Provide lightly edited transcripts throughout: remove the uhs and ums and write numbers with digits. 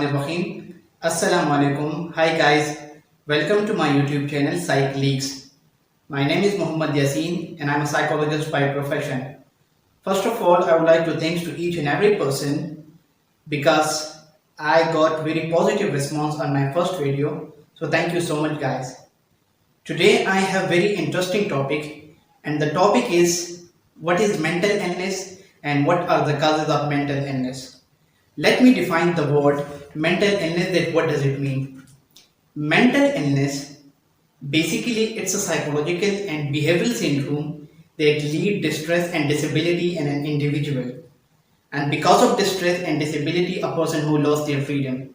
Bismillahirrahmanirrahim. Assalamu alaikum. Hi guys. Welcome to my YouTube channel Psych Leaks. My name is Yaseen and I'm a psychologist by profession. First of all, I would like to thanks to each and every person because I got very positive response on my first video. So thank you so much guys. Today I have very interesting topic and the topic is what is mental illness and what are the causes of mental illness. Let me define the word mental illness. That what does it mean? Mental illness, basically it's a psychological and behavioral syndrome that lead distress and disability in an individual. And because of distress and disability, a person who lost their freedom.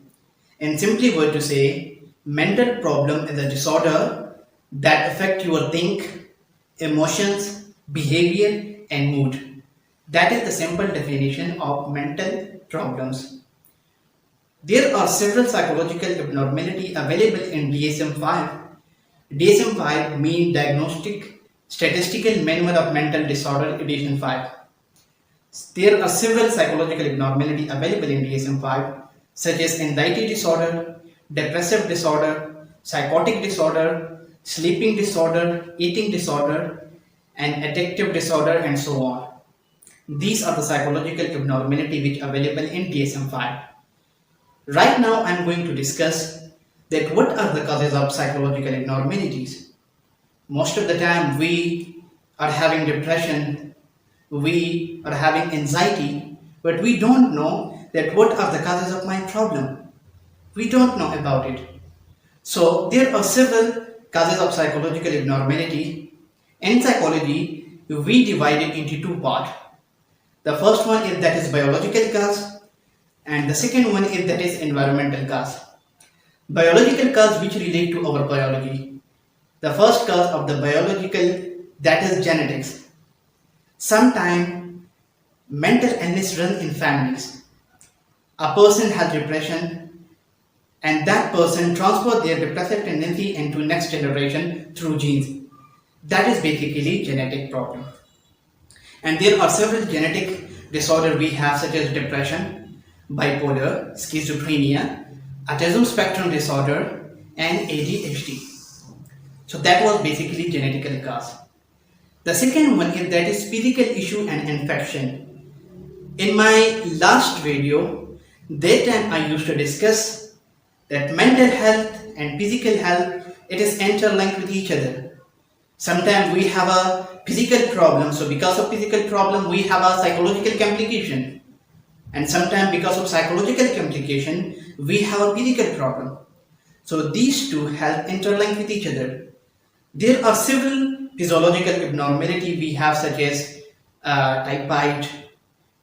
In simply word to say, mental problem is a disorder that affect your think, emotions, behavior and mood. That is the simple definition of mental problems. There are several psychological abnormality available in DSM-5. DSM-5 means Diagnostic Statistical Manual of Mental Disorder Edition 5. There are several psychological abnormality available in DSM-5 such as anxiety disorder, depressive disorder, psychotic disorder, sleeping disorder, eating disorder, and addictive disorder and so on. These are the psychological abnormality which are available in DSM-5. Right now I am going to discuss that what are the causes of psychological abnormalities. Most of the time we are having depression, we are having anxiety, but we don't know that what are the causes of my problem. We don't know about it. So there are several causes of psychological abnormality. In psychology, we divide it into two parts. The first one is that is biological cause and the second one is that is environmental cause. Biological cause which relate to our biology. The first cause of the biological, that is genetics. Sometimes mental illness runs in families. A person has depression and that person transfers their depressive tendency into next generation through genes. That is basically genetic problem. And there are several genetic disorders we have such as depression, bipolar, schizophrenia, autism spectrum disorder and ADHD. So that was basically genetical cause. The second one is that is physical issue and infection. In my last video, that time I used to discuss that mental health and physical health, it is interlinked with each other. Sometimes we have a physical problem, so because of physical problem we have a psychological complication, and sometimes because of psychological complication we have a physical problem. So these two health interlink with each other. There are several physiological abnormality we have such as typhoid,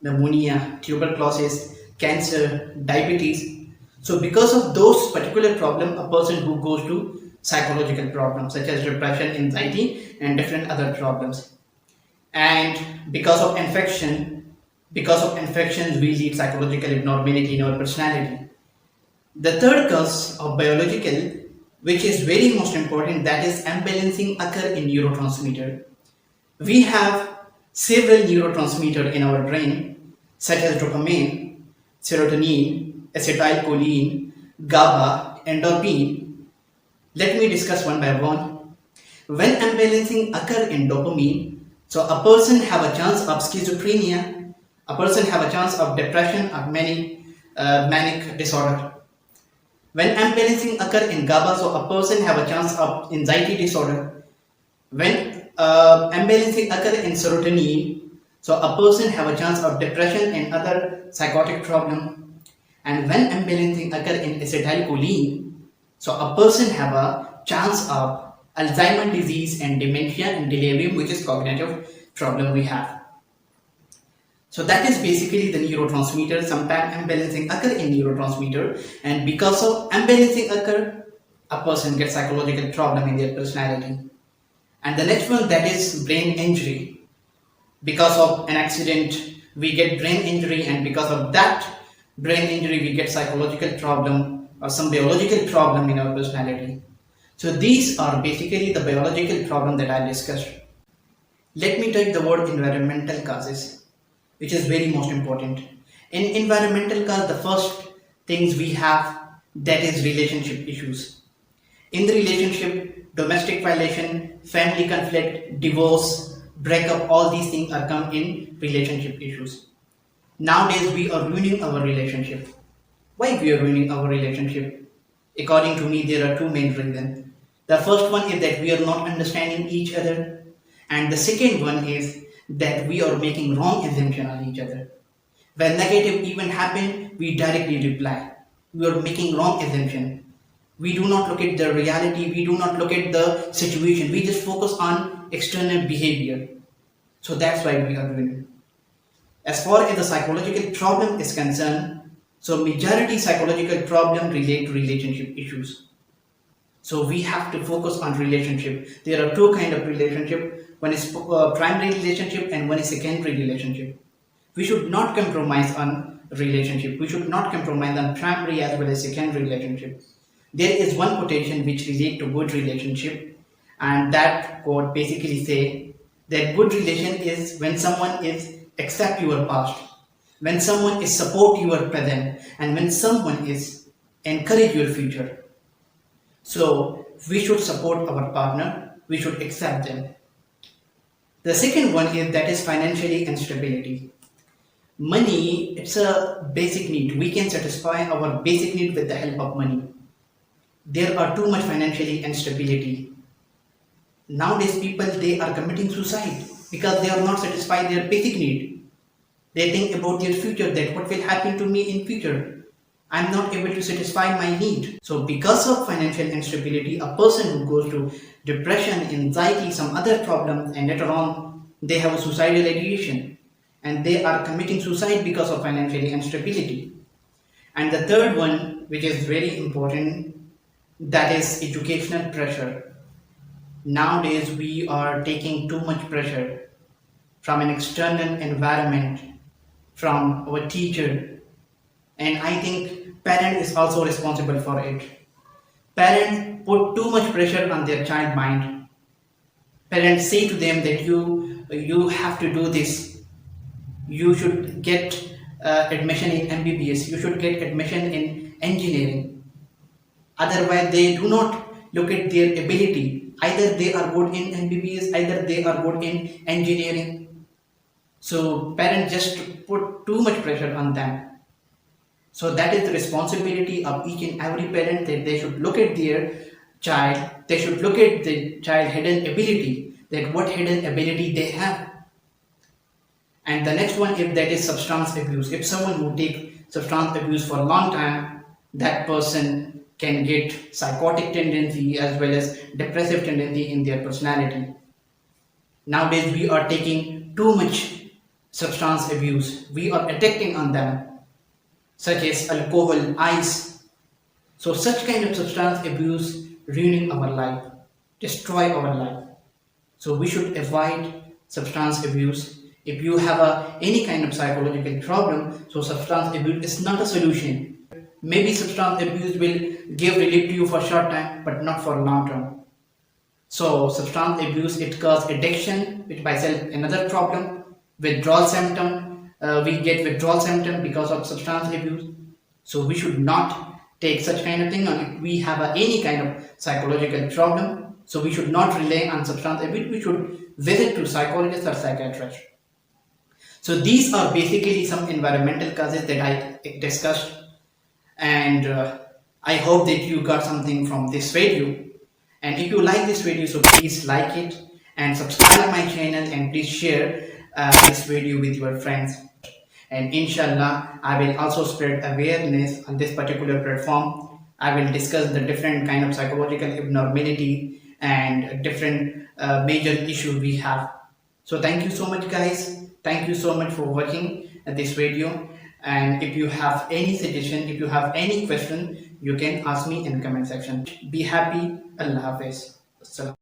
pneumonia, tuberculosis, cancer, diabetes. So because of those particular problem, a person who goes to psychological problems such as depression, anxiety and different other problems. And because of infections we lead psychological abnormality in our personality. The third cause of biological, which is very most important, that is imbalancing occur in neurotransmitter. We have several neurotransmitters in our brain such as dopamine, serotonin, acetylcholine, GABA, endorphin. Let me discuss one by one. When imbalancing occur in dopamine, so a person have a chance of schizophrenia, a person have a chance of depression or manic disorder. When imbalancing occur in GABA, so a person have a chance of anxiety disorder. When imbalancing occur in serotonin, so a person have a chance of depression and other psychotic problem. And when imbalancing occur in acetylcholine, so a person have a chance of Alzheimer's disease and dementia and delirium, which is cognitive problem we have. So that is basically the neurotransmitter. Sometimes imbalancing occur in neurotransmitter, and because of imbalancing occur, a person gets psychological problem in their personality. And the next one, that is brain injury. Because of an accident, we get brain injury, and because of that brain injury, we get psychological problem or some biological problem in our personality. So these are basically the biological problem that I discussed. Let me take the word environmental causes, which is very most important. In environmental cause, the first things we have, that is relationship issues. In the relationship, domestic violation, family conflict, divorce, breakup, all these things are come in relationship issues. Nowadays, we are ruining our relationship. Why we are ruining our relationship? According to me, there are two main reasons. The first one is that we are not understanding each other, and the second one is that we are making wrong assumption on each other. When negative event happen, we directly reply. We are making wrong assumption. We do not look at the reality. We do not look at the situation. We just focus on external behavior. So that's why we are doing it. As far as the psychological problem is concerned, so majority psychological problem relate to relationship issues. So we have to focus on relationship. There are two kind of relationship. One is primary relationship and one is secondary relationship. We should not compromise on relationship. We should not compromise on primary as well as secondary relationship. There is one quotation which relate to good relationship, and that quote basically say that good relation is when someone is accept your past, when someone is support your present, and when someone is encourage your future. So we should support our partner, we should accept them. The second one is that is financially instability. Money, it's a basic need. We can satisfy our basic need with the help of money. There are too much financially instability. Nowadays people, they are committing suicide because they are not satisfied their basic need. They think about their future, that what will happen to me in future. I'm not able to satisfy my need. So because of financial instability, a person who goes to depression, anxiety, some other problems, and later on they have a suicidal ideation and they are committing suicide because of financial instability. And the third one, which is very important, that is educational pressure. Nowadays we are taking too much pressure from an external environment, from our teacher, and I think parent is also responsible for it. Parents put too much pressure on their child mind. Parents say to them that you have to do this, you should get admission in MBBS, you should get admission in engineering. Otherwise they do not look at their ability. Either they are good in MBBS, either they are good in engineering. So parents just put too much pressure on them. So that is the responsibility of each and every parent, that they should look at their child, they should look at the child hidden ability, that what hidden ability they have. And the next one, if that is substance abuse. If someone who take substance abuse for a long time, that person can get psychotic tendency as well as depressive tendency in their personality. Nowadays we are taking too much substance abuse. We are addicting on them, such as alcohol, ice. So such kind of substance abuse ruining our life, destroy our life. So we should avoid substance abuse. If you have any kind of psychological problem, so substance abuse is not a solution. Maybe substance abuse will give relief to you for short time, but not for long term. So substance abuse, it causes addiction, which by itself another problem. Withdrawal symptom, we get withdrawal symptom because of substance abuse. So we should not take such kind of thing. And if we have any kind of psychological problem, so we should not rely on substance abuse. We should visit to psychologist or psychiatrist. So these are basically some environmental causes that I discussed, and I hope that you got something from this video. And if you like this video, so please like it and subscribe my channel, and please share this video with your friends. And inshallah, I will also spread awareness on this particular platform. I will discuss the different kind of psychological abnormality and different major issues we have. So thank you so much guys. Thank you so much for watching this video. And if you have any suggestion, if you have any question, you can ask me in comment section. Be happy. Allah Hafiz. Assalam.